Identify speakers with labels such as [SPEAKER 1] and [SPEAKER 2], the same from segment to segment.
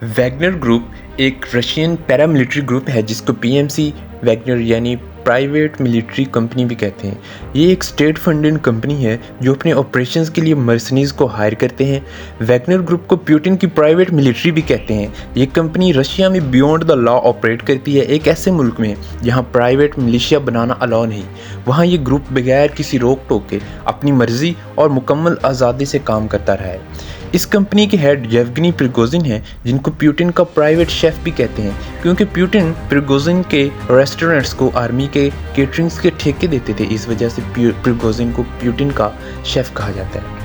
[SPEAKER 1] Wagner group एक Russian paramilitary group है जिसको पीएमसी वैगनर यानी प्राइवेट मिलिट्री कंपनी भी कहते हैं। ये एक स्टेट फंडेड कंपनी है जो अपने ऑपरेशंस के लिए मर्सनीज को हायर करते हैं। वैगनर ग्रुप को पुतिन की प्राइवेट मिलिट्री भी कहते हैं। ये कंपनी रशिया में बियॉन्ड द लॉ ऑपरेट करती है, एक ऐसे मुल्क में जहाँ प्राइवेट मिलिशिया बनाना अलाउ नहीं। वहाँ ये ग्रुप बगैर किसी रोक टोक के अपनी मर्जी और मुकम्मल आज़ादी से काम करता रहा है। इस कंपनी के हेड येवगनी प्रिगोजिन हैं, जिनको पुतिन का प्राइवेट शेफ भी कहते हैं, क्योंकि पुतिन प्रिगोजिन के रेस्टोरेंट्स को आर्मी के केटरिंग्स के ठेके देते थे। इस वजह से प्रिगोजिन को पुतिन का शेफ कहा जाता है।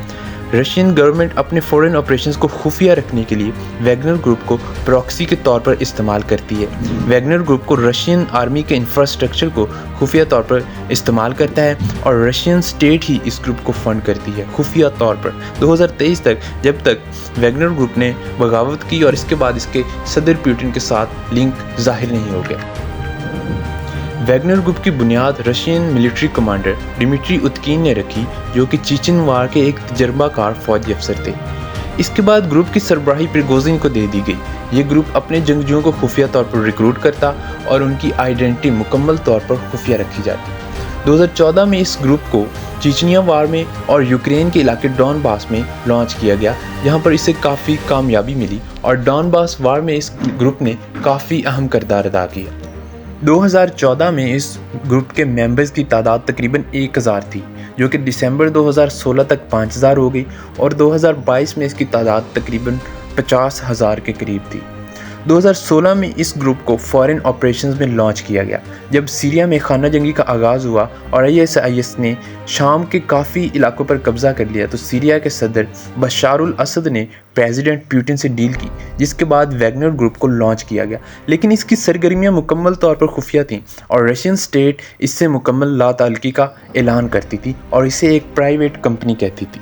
[SPEAKER 1] रशियन गवर्नमेंट अपने फॉरेन ऑपरेशंस को खुफिया रखने के लिए वैगनर ग्रुप को प्रॉक्सी के तौर पर इस्तेमाल करती है। वैगनर ग्रुप को रशियन आर्मी के इंफ्रास्ट्रक्चर को खुफिया तौर पर इस्तेमाल करता है और रशियन स्टेट ही इस ग्रुप को फंड करती है खुफिया तौर पर 2023 तक, जब तक वैगनर ग्रुप ने बगावत की और इसके बाद इसके सदर पुतिन के साथ लिंक जाहिर नहीं हो गया। वैगनर ग्रुप की बुनियाद रशियन मिलिट्री कमांडर डिमिट्री उत्कीन ने रखी, जो कि चीचन वार के एक तजर्बाकार फौजी अफसर थे। इसके बाद ग्रुप की सरबराही प्रिगोजिन को दे दी गई। ये ग्रुप अपने जंगजुओं को खुफिया तौर पर रिक्रूट करता और उनकी आइडेंटिटी मुकम्मल तौर पर खुफिया रखी जाती। 2014 में इस ग्रुप को चीचनिया वार में और यूक्रेन के इलाके डॉनबास में लॉन्च किया गया, जहाँ पर इसे काफ़ी कामयाबी मिली और डॉनबास वार में इस ग्रुप ने काफ़ी अहम किरदार अदा किया। 2014 में इस ग्रुप के मेंबर्स की तादाद तकरीबन 1000 थी, जो कि दिसंबर 2016 तक 5000 हो गई और 2022 में इसकी तादाद तकरीबन 50,000 के करीब थी। 2016 में इस ग्रुप को फॉरेन ऑपरेशंस में लॉन्च किया गया, जब सीरिया में खाना जंगी का आगाज़ हुआ और ISIS ने शाम के काफ़ी इलाकों पर कब्ज़ा कर लिया, तो सीरिया के सदर बशारुल असद ने प्रेसिडेंट पुतिन से डील की, जिसके बाद वैगनर ग्रुप को लॉन्च किया गया। लेकिन इसकी सरगर्मियाँ मुकम्मल तौर पर खुफिया थीं और रशियन स्टेट इससे मुकम्मल लाताल्लुकी का ऐलान करती थी और इसे एक प्राइवेट कंपनी कहती थी।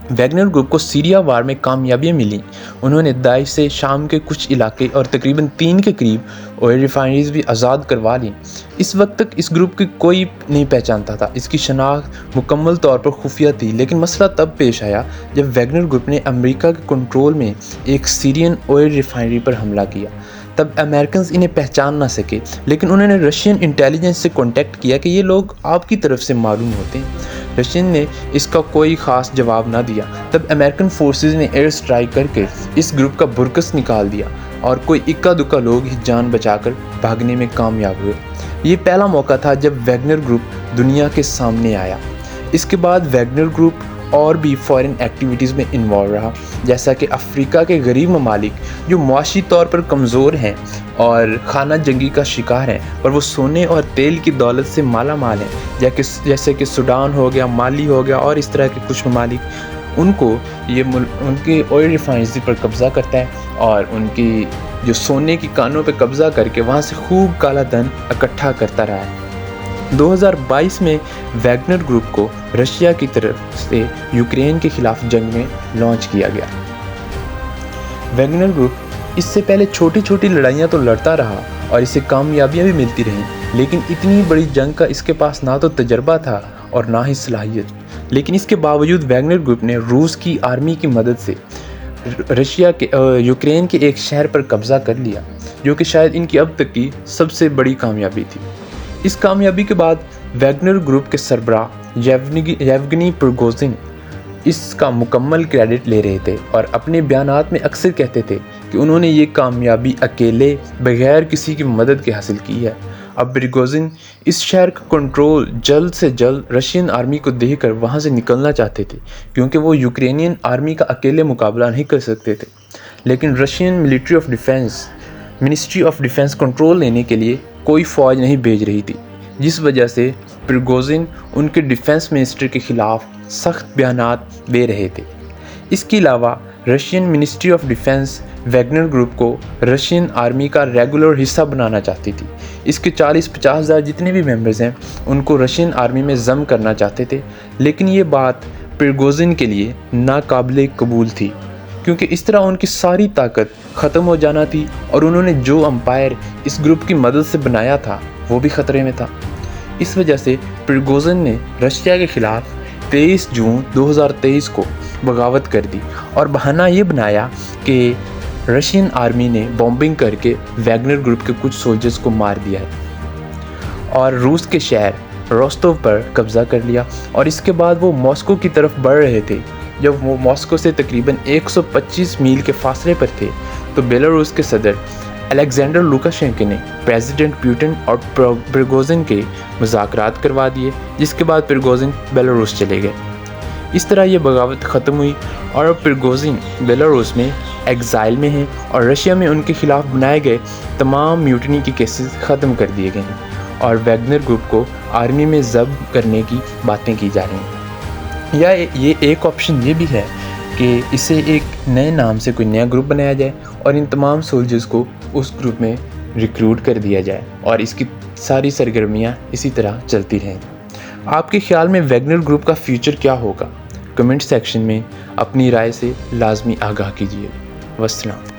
[SPEAKER 1] वैगनर ग्रुप को सीरिया वार में कामयाबियाँ मिली। उन्होंने दाइश से शाम के कुछ इलाके और तकरीबन 3 के करीब ऑयल रिफाइनरीज भी आज़ाद करवा ली। इस वक्त तक इस ग्रुप की कोई नहीं पहचानता था। इसकी शनाख्त मुकम्मल तौर पर खुफिया थी, लेकिन मसला तब पेश आया जब वैगनर ग्रुप ने अमेरिका के कंट्रोल में एक सीरियन ऑयल रिफाइनरी पर हमला किया। तब अमेरिकन इन्हें पहचान ना सके, लेकिन उन्होंने रशियन इंटेलिजेंस से कॉन्टैक्ट किया कि ये लोग आपकी तरफ से मालूम होते हैं। रशियन ने इसका कोई ख़ास जवाब ना दिया। तब अमेरिकन फोर्सेस ने एयर स्ट्राइक करके इस ग्रुप का बुरकस निकाल दिया और कोई इक्का दुक्का लोग ही जान बचाकर भागने में कामयाब हुए। ये पहला मौका था जब वैगनर ग्रुप दुनिया के सामने आया। इसके बाद वैगनर ग्रुप और भी फॉरेन एक्टिविटीज़ में इन्वॉल्व रहा, जैसा कि अफ्रीका के गरीब ममालिक जो मुआशी तौर पर कमज़ोर हैं और खाना जंगी का शिकार हैं, पर वो सोने और तेल की दौलत से माला माल हैं, जैसे कि सूडान हो गया, माली हो गया और इस तरह के कुछ ममालिक। उनको ये उनके ऑयल रिफाइनरी पर कब्ज़ा करता है और उनकी जो सोने की कानों पर कब्ज़ा करके वहाँ से खूब काला धन इकट्ठा करता रहा है। 2022 में वैगनर ग्रुप को रशिया की तरफ से यूक्रेन के खिलाफ जंग में लॉन्च किया गया। वैगनर ग्रुप इससे पहले छोटी छोटी लड़ाइयाँ तो लड़ता रहा और इसे कामयाबियाँ भी मिलती रहीं, लेकिन इतनी बड़ी जंग का इसके पास ना तो तजर्बा था और ना ही सलाहियत। लेकिन इसके बावजूद वैगनर ग्रुप ने रूस की आर्मी की मदद से यूक्रेन के एक शहर पर कब्ज़ा कर लिया, जो कि शायद इनकी अब तक की सबसे बड़ी कामयाबी थी। इस कामयाबी के बाद वैगनर ग्रुप के सरबराह येवगनी प्रिगोजिन इसका मुकम्मल क्रेडिट ले रहे थे और अपने बयानात में अक्सर कहते थे कि उन्होंने ये कामयाबी अकेले बगैर किसी की मदद के हासिल की है। अब प्रिगोजिन इस शहर का कंट्रोल जल्द से जल्द रशियन आर्मी को देकर वहाँ से निकलना चाहते थे, क्योंकि वो यूक्रेनियन आर्मी का अकेले मुकाबला नहीं कर सकते थे। लेकिन Russian ministry of defence control लेने के लिए कोई फ़ौज नहीं भेज रही थी, जिस वजह से प्रिगोजिन उनके डिफेंस मिनिस्टर के ख़िलाफ़ सख्त बयानात दे रहे थे। इसके अलावा Russian ministry of defence Wagner group को रशियन आर्मी का रेगुलर हिस्सा बनाना चाहती थी। इसके 40-50 हज़ार जितने भी मेंबर्स हैं उनको रशियन आर्मी में ज़म करना चाहते थे, लेकिन ये बात प्रिगोजिन के लिए नाकाबिले कबूल थी, क्योंकि इस तरह उनकी सारी ताकत ख़त्म हो जाना थी और उन्होंने जो अम्पायर इस ग्रुप की मदद से बनाया था वो भी ख़तरे में था। इस वजह से प्रिगोजिन ने रशिया के ख़िलाफ़ 23 जून 2023 को बगावत कर दी और बहाना ये बनाया कि रशियन आर्मी ने बॉम्बिंग करके वैगनर ग्रुप के कुछ सोल्जर्स को मार दिया है और रूस के शहर रोस्टोव पर कब्ज़ा कर लिया। और इसके बाद वो मॉस्को की तरफ बढ़ रहे थे। जब वो मॉस्को से तकरीबन 125 मील के फासले पर थे तो बेलारूस के सदर अलेक्जेंडर लुकाशेंको ने प्रेसिडेंट पुतिन और प्रिगोजिन के मुज़ाकरात करवा दिए, जिसके बाद प्रिगोजिन बेलारूस चले गए। इस तरह ये बगावत ख़त्म हुई और अब प्रिगोजिन बेलारूस में एग्ज़ाइल में हैं और रशिया में उनके ख़िलाफ़ बनाए गए तमाम म्यूटनी के केसेस ख़त्म कर दिए गए हैं और वैगनर ग्रुप को आर्मी में ज़ब्त करने की बातें की जा रही हैं। या ये एक ऑप्शन ये भी है कि इसे एक नए नाम से कोई नया ग्रुप बनाया जाए और इन तमाम सोल्जर्स को उस ग्रुप में रिक्रूट कर दिया जाए और इसकी सारी सरगर्मियाँ इसी तरह चलती रहें। आपके ख़्याल में वैगनर ग्रुप का फ्यूचर क्या होगा? कमेंट सेक्शन में अपनी राय से लाजमी आगाह कीजिए। वस्सलाम।